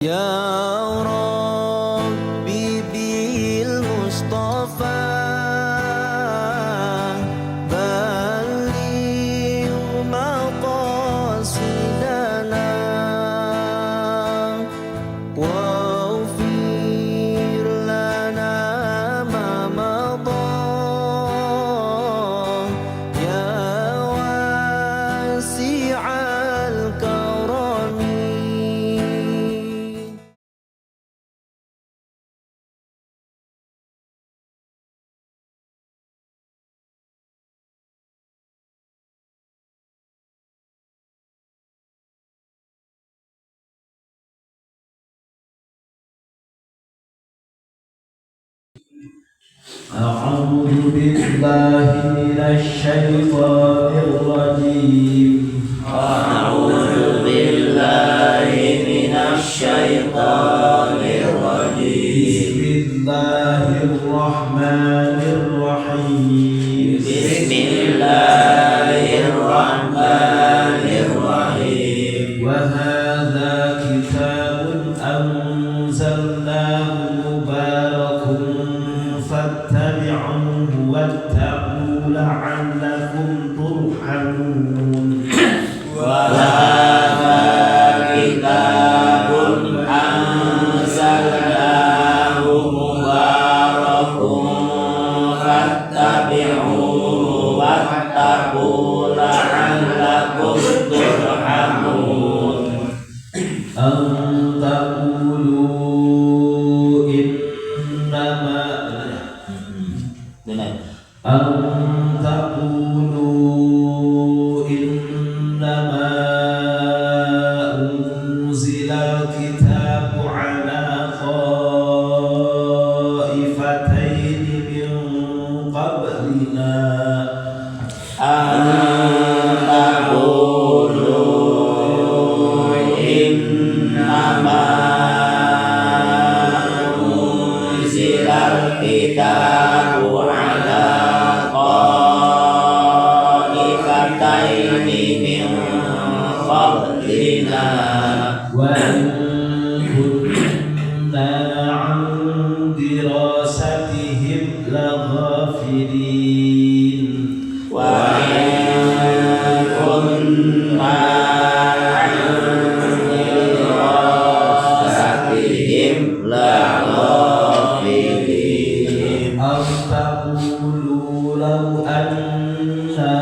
Ya Rabbi bil Mustafa balligh maqasidana waghfir lana ma madha ya wasi'al karami. أعوذ بالله من الشيطان الرجيم. أعوذ بالله من الشيطان الرجيم. بسم الله الرحمن الرحيم. بسم الله الرحمن الرحيم. وهذا كتاب أنزلناه مبارك فاتبعوه واتقوا لعلكم ترحمون. وهذا كتاب أنزلناه مبارك فاتبعوه واتقوا لعلكم ترحمون. أن تقولوا إنما أنزل الكتاب على طائفتين من قبلنا أن تقولوا إنما أنزل الكتاب على طائفتين من قبلنا وإن كنا عن دراستهم لغافلين. وإن كنا عن دراستهم لغافلين. أو تقولوا لو أنا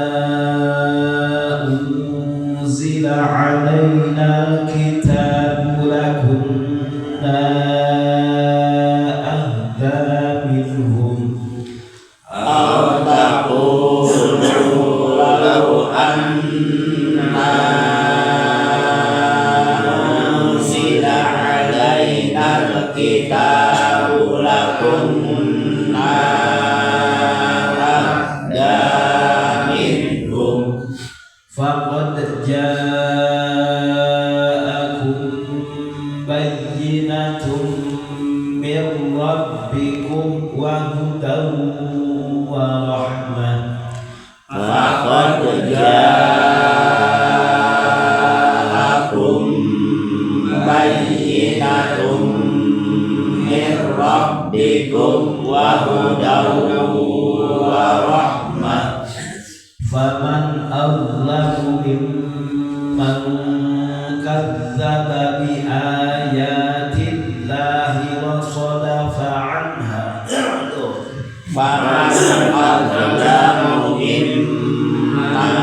أنزل علينا كتاب لكنا أهدى منهم. أو تقولوا لو أنا أنزل علينا الكتاب لكنا أهدى منهم. فقد جاءكم بينة من ربكم وهدى ورحمة. فقد جاءكم بينة من ربكم وهدى ورحمة. فمن أظلم ممن كذب بآيات الله وصدف عنها. فمن أظلم ممن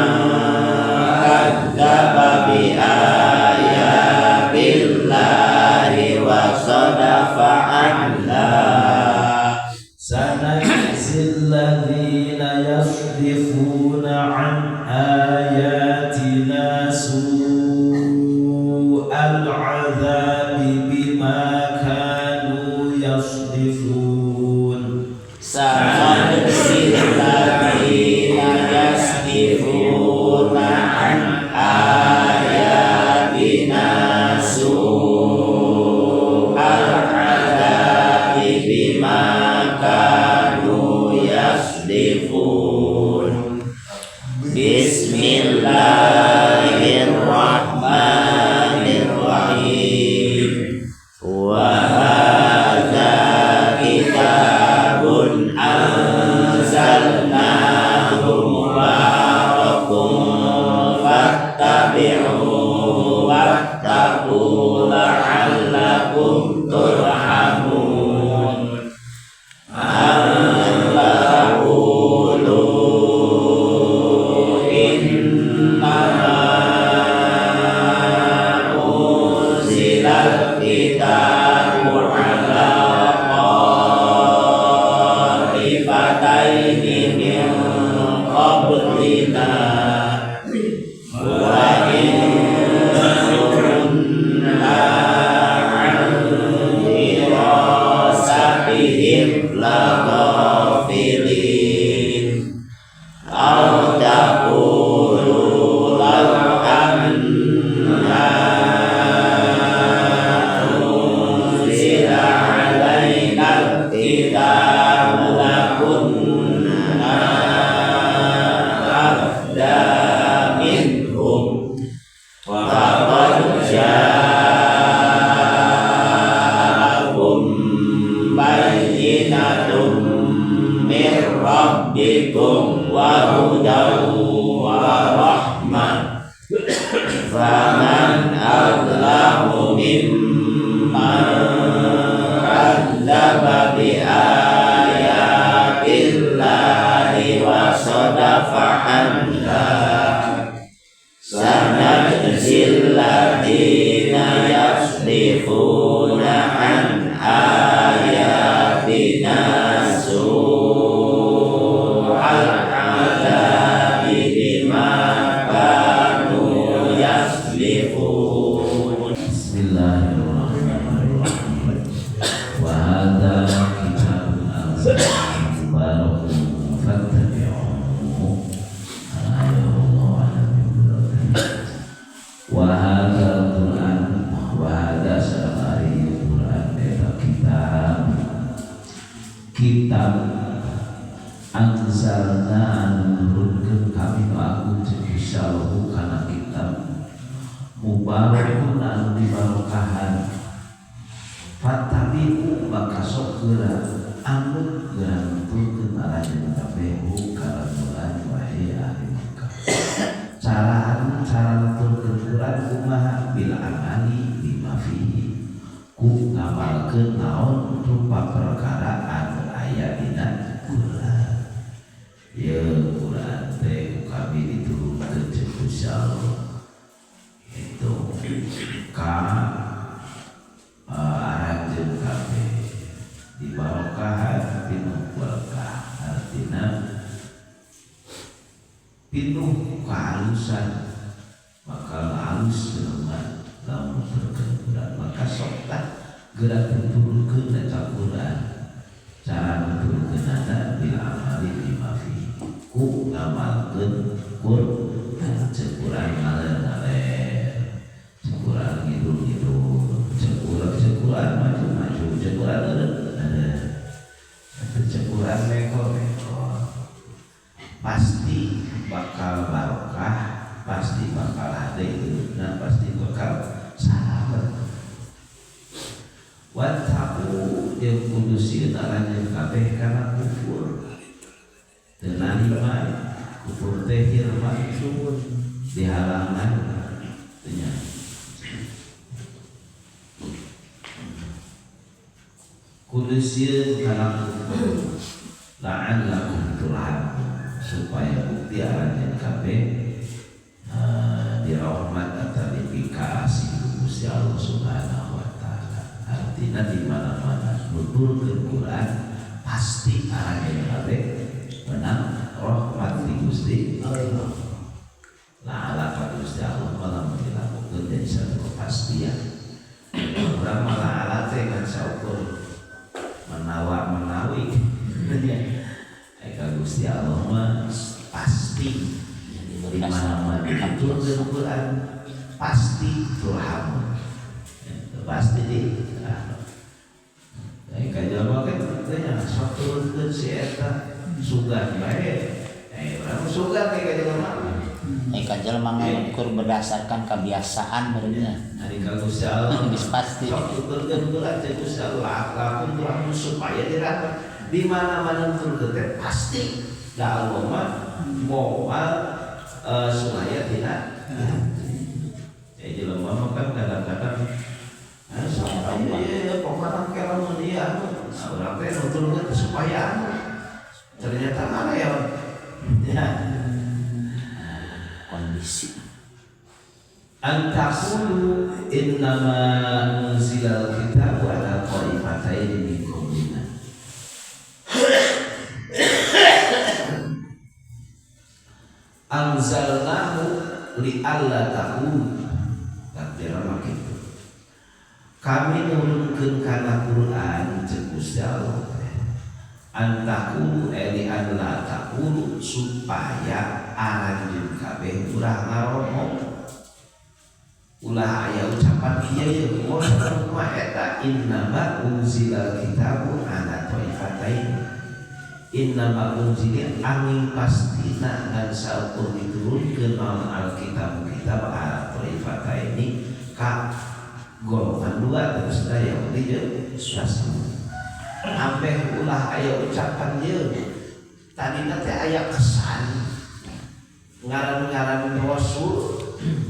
كذب بآيات الله وصدف عنها. سنجزي الذين يصدفون عن آياتنا سوء العذاب بما كانوا يصدفون. سنجزي الذين يصدفون عن آياتنا سوء العذاب بما كانوا يصدفون. بسم الله الرحمن الرحيم. Wa hadza kitabun anzalnahu mubarakun fattabi'uhu wattaqu la'allakum turhamun. Kudusieun kana kufur la'allakum turhamun supaya bukti aranjeun kabeh dirahmat atau dikasih Gusti Allah Subhanahu wa taala. Artinya di mana-mana nuturkeun Quran pasti aranjeun kabeh menang rahmat di Gusti Allah. La'alla ka Gusti Allah malah dilakukeun jadi satu kepastian. Urang malah ala teh kan saukur menawi eka Gusti Allah mah pasti di mana-mana diturunkeun Quran pasti turhamun pasti di eka jalma kan tanya sok turunkeun si eta sugih bae urang sugih eka jalma jelema ngukur berdasarkan kebiasaan berenya. Hari Gusti Allah Geus pasti. sok turkeun bulan teh Gusti Allah lakukan lamun supaya dirapat di mana-mana turkeun teh pasti da Allah mah moal supaya tidak. Ya jelema mah kan kadang-kadang ya pokoknya kalau dia orang teh nuturkeun supaya ternyata mana ya Kondisi antakulu innama unzilal kitabu ala qaifatain min qablina anzalnahu li'alla taqulu takdira makitu kami nurunkeun kana Quran jeung Gusti Allah antakulu eli alla taqulu supaya aranjeun kabeh urang ngomong ulah aya ucapan ieu ye kumaha eta innama unzilal kitabu ala qaifatain innama unzila angin pastina dan saukur diturunkeun naon alkitab kitab ala qaifatain ka golongan dua terus daya Yahudi jeung sampai ulah aya ucapan ye tadi teh aya kesan ngaran-ngaran rasul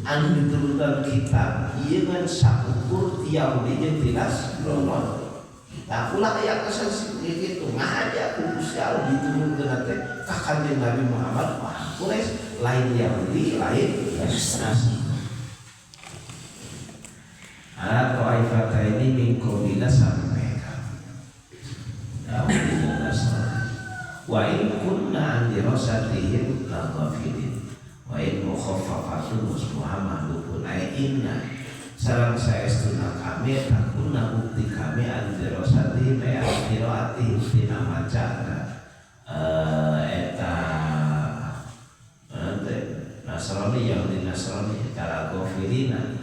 anu diturunkan kitab ieu ngan sakukur ti Yahudi jeung tilas lonon tah ulah aya kesan kitu ngahaja ku Gusti Allah diturunkeun teh ka kanjeng Nabi Muhammad Quraisy lain Yahudi lain Nasrani ala taifataini min qablina sampai wa in kunna an dirasatihim la ghafilin wa in mukhaffafatun Muhammadun ay inna sareng saestuna kami takuna bukti kami an dirasatihim ay qiraatihim tina macana eta Nasrani Yahudi Nasrani cara ghafilina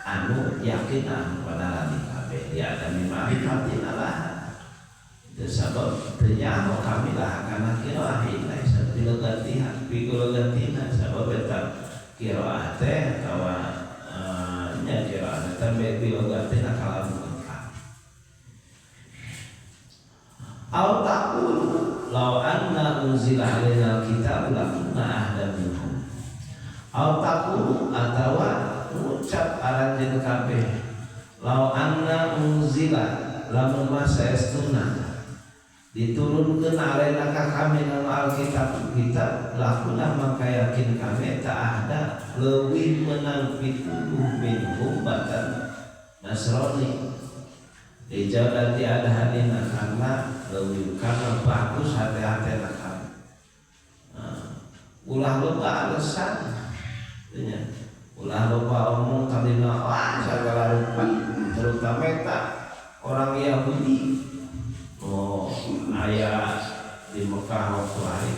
anu yakin pada lali kabeh dia ada ma'rifatin Allah itu sebab ternyata kami lah karena kiraah ini sebab gantian pikul gantian sebab eta kiraah teh kawa nya kiraah teh pikul gantian kalamun ka au taqulu law anna unzila alaina kitab lakunna ahda minhum au taqulu atawa ucap aranjeun kabeh law anna unzila lamun masa estuna diturunkeun alaina ka kami nama alkitab kitab lakuna maka yakin kami tak ada leuwih menang pituduh minhum batan Nasrani dijauh nanti ada hadina karena leuwih karena bagus hati-hati kami ulah loba alasan ulah loba omong tadina segala rupa terutama eta orang Yahudi ayah di Mekah waktu hari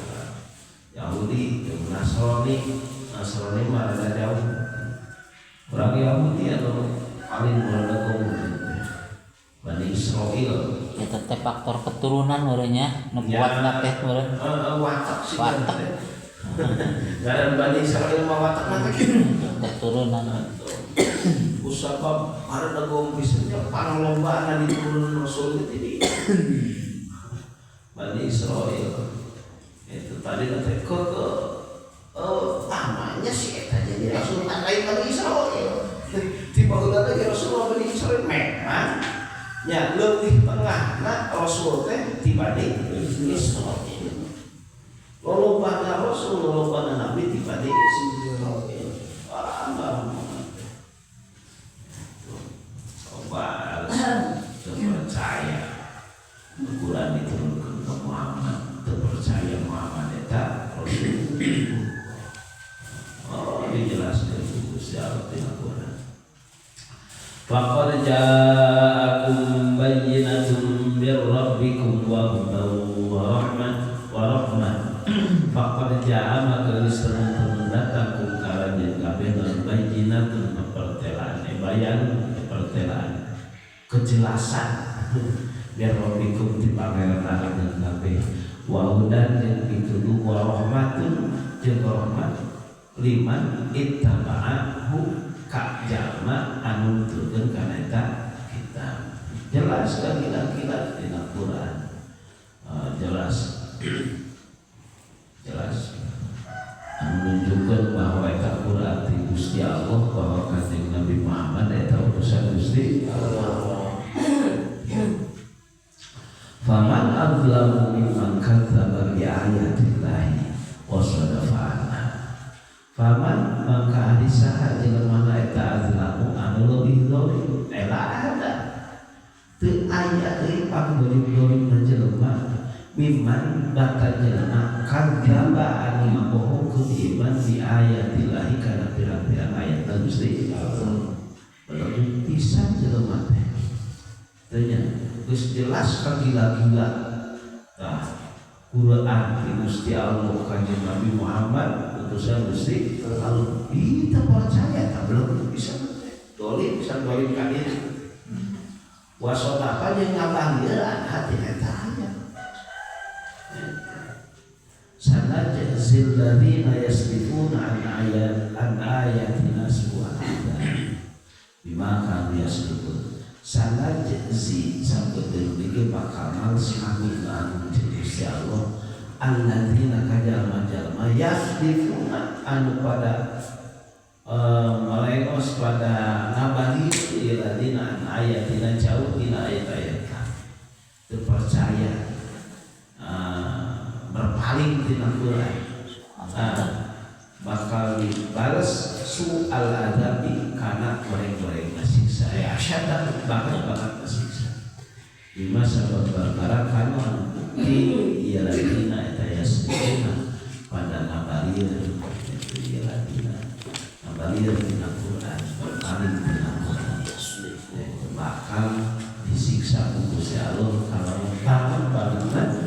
Yahudi Nasrani mah ada jauh orang Yahudi atau paling berada Bani Israel eta teh faktor keturunan merenya nubuatna teh meureun watak sih dan Bani Israel mah watak mah keturunan usapa para dagong bisanya parang lombaan diturun Rasul itu Bani Israel itu tadi nanti ke namanya sih eta jadi Rasul lain Bani Israel tiba lagi Rasul Bani Israel memang ya lebih tengahna Rasul teh dibanding Israel lolobana Rasul lolobana Nabi dibanding Israel terpercaya Al-Quran diturunkan ke Muhammad terpercaya Muhammad eta Rasul dijelaskan Gusti Allah di Al-Quran faqad ja'akum bayyinatun mir rabbikum wa hudan wa rahmah faqad ja'a maka teman-teman datang ku karanjeun kabeh bayyinatun pertelaan bayan pertelaan kejelasan biar rabbikum di pangeran dan kabeh wa hudan jeung pituduh wa rahmatun jeung rahmat liman ittaba'ahu ka jalma anu nuturkeun kana eta kitab. Jelas kira-kira dina Quran. Jelas menunjukkan bahwa eta Quran ti Gusti Allah, bahwa kanjeng Nabi Muhammad eta utusan Gusti Allah. Faman adzlamu mimman kadzdzaba bi ayatillahi wa sadafa anha. Faman mangka ari saha jelema eta adzlamu anu leuwih zalim ela ada teu aya deui pangdolim-dolim jelema mimman batan jelema kadzdzaba anu ngabohongkeun iman bi ayatillahi kana pirang-pirang ayat Gusti Allah. Berarti pisan jelema teh tanya geus jelas ka gila-gila. Tah Quran ti Gusti Allah kanjeng Nabi Muhammad utusan Gusti Allah. Kita percaya tak belum bisa dolim ka diri. Wasodaqah jeung ngabagieuan hati eta aya. Sanajzil ladzina yasdifuna an ayatina subhanallahi bima kanu yasdifun. Sanajzi sabeuteuh ge bakal males kami anu Gusti Allah alladzina kajalma-jalma yasdifuna anu pada melengos pada ngabagi iladina ayatina jauh tina ayat-ayat terpercaya berpaling tina Quran bakal dibalas su'al adabi kana goreng-goreng siksa asyad banget siksa bima sabab perkara kanu anu bukti iladina eta yasdifuna pada ngabalieur itu iladina ngabalir dina Quran berpaling dina Quran bakal disiksa ku Gusti Allah kalau banget